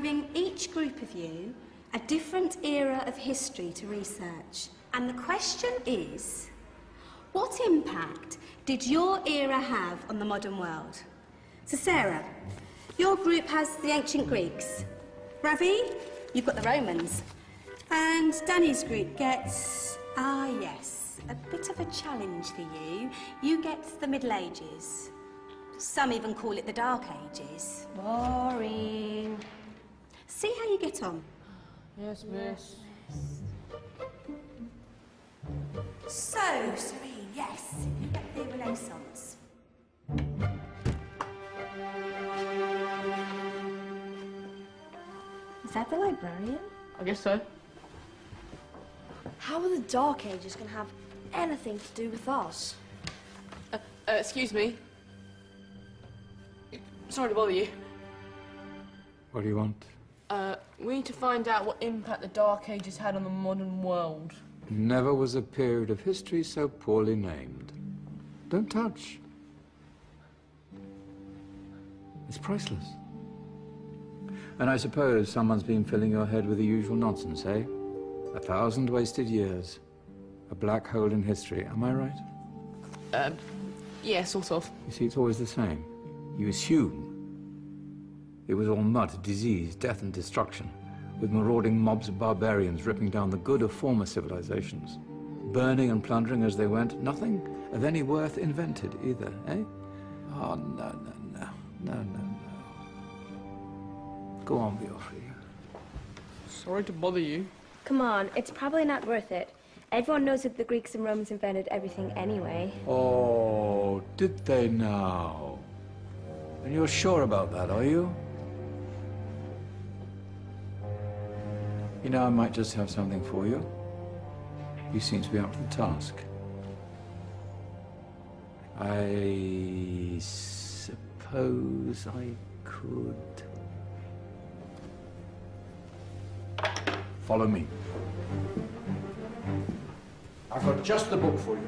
giving each group of you a different era of history to research. And the question is, what impact did your era have on the modern world? So Sarah, your group has the ancient Greeks. Ravi, you've got the Romans. And Danny's group gets, yes, a bit of a challenge for you. You get the Middle Ages. Some even call it the Dark Ages. Boring. See how you get on. Yes, miss. So, Serene, yes, you get the Renaissance. Is that the librarian? I guess so. How are the Dark Ages going to have anything to do with us? Excuse me. Sorry to bother you. What do you want? We need to find out what impact the Dark Ages had on the modern world. Never was a period of history so poorly named. Don't touch. It's priceless. And I suppose someone's been filling your head with the usual nonsense, eh? 1,000 wasted years. A black hole in history, am I right? Yeah, sort of. You see, it's always the same. You assume it was all mud, disease, death and destruction, with marauding mobs of barbarians ripping down the good of former civilizations, burning and plundering as they went, nothing of any worth invented either, eh? Oh, no. Go on, Beofrey. Sorry to bother you. Come on, it's probably not worth it. Everyone knows that the Greeks and Romans invented everything anyway. Oh, did they now? And you're sure about that, are you? You know, I might just have something for you. You seem to be up to the task. I suppose I could... Follow me. I've got just the book for you.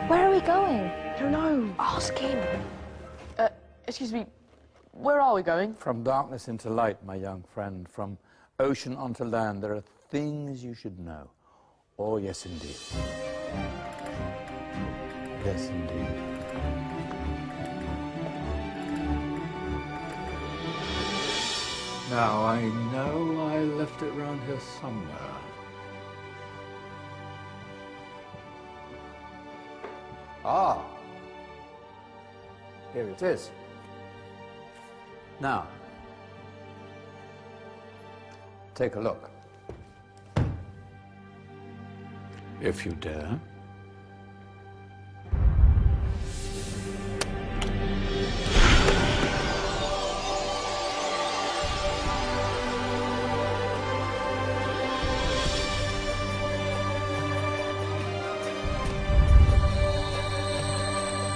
Where are we going? I don't know. Ask him. Excuse me, where are we going? From darkness into light, my young friend. From ocean onto land, there are things you should know. Oh, yes, indeed. Yes, indeed. Now, I know I left it round here somewhere. Ah, here it is. Now, take a look. If you dare.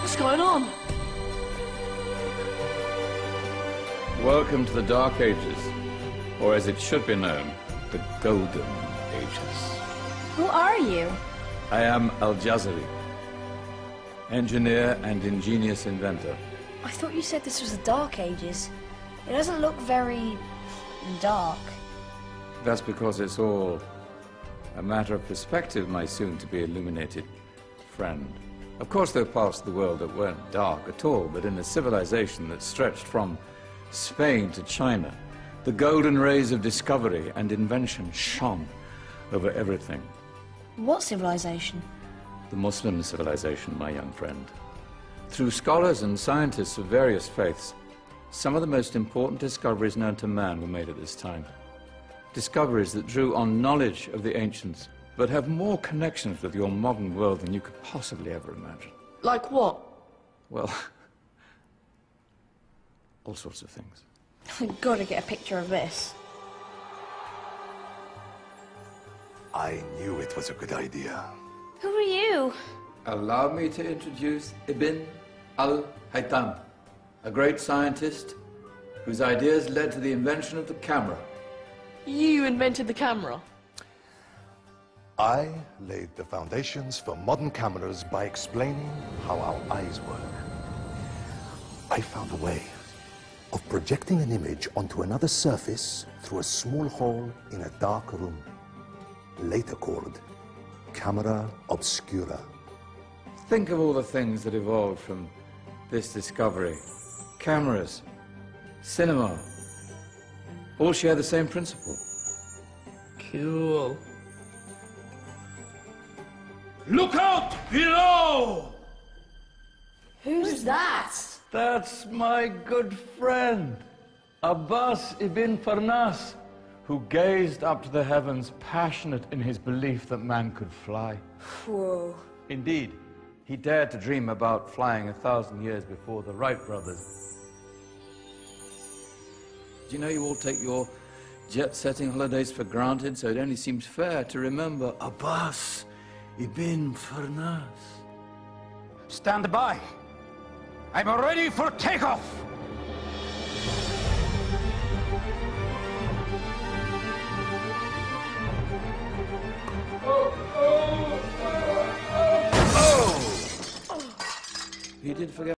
What's going on? Welcome to the Dark Ages, or as it should be known, the Golden Ages. Who are you? I am Al-Jazari, engineer and ingenious inventor. I thought you said this was the Dark Ages. It doesn't look very dark. That's because it's all a matter of perspective, my soon-to-be illuminated friend. Of course, there are parts of the world that weren't dark at all, but in a civilization that stretched from Spain to China, the golden rays of discovery and invention shone over everything. What civilization? The Muslim civilization, my young friend. Through scholars and scientists of various faiths, some of the most important discoveries known to man were made at this time. Discoveries that drew on knowledge of the ancients, but have more connections with your modern world than you could possibly ever imagine. Like what? Well, all sorts of things. I've got to get a picture of this. I knew it was a good idea. Who are you? Allow me to introduce Ibn al-Haytham, a great scientist whose ideas led to the invention of the camera. You invented the camera. I laid the foundations for modern cameras by explaining how our eyes work. I found a way of projecting an image onto another surface through a small hole in a dark room, later called camera obscura. Think of all the things that evolved from this discovery. Cameras, cinema, all share the same principle. Cool. Look out below! Who's that? That's my good friend, Abbas ibn Farnas, who gazed up to the heavens, passionate in his belief that man could fly. Whoa. Indeed, he dared to dream about flying 1,000 years before the Wright brothers. Do you know you all take your jet-setting holidays for granted, so it only seems fair to remember Abbas ibn Farnas. Stand by. I'm ready for takeoff. He did forget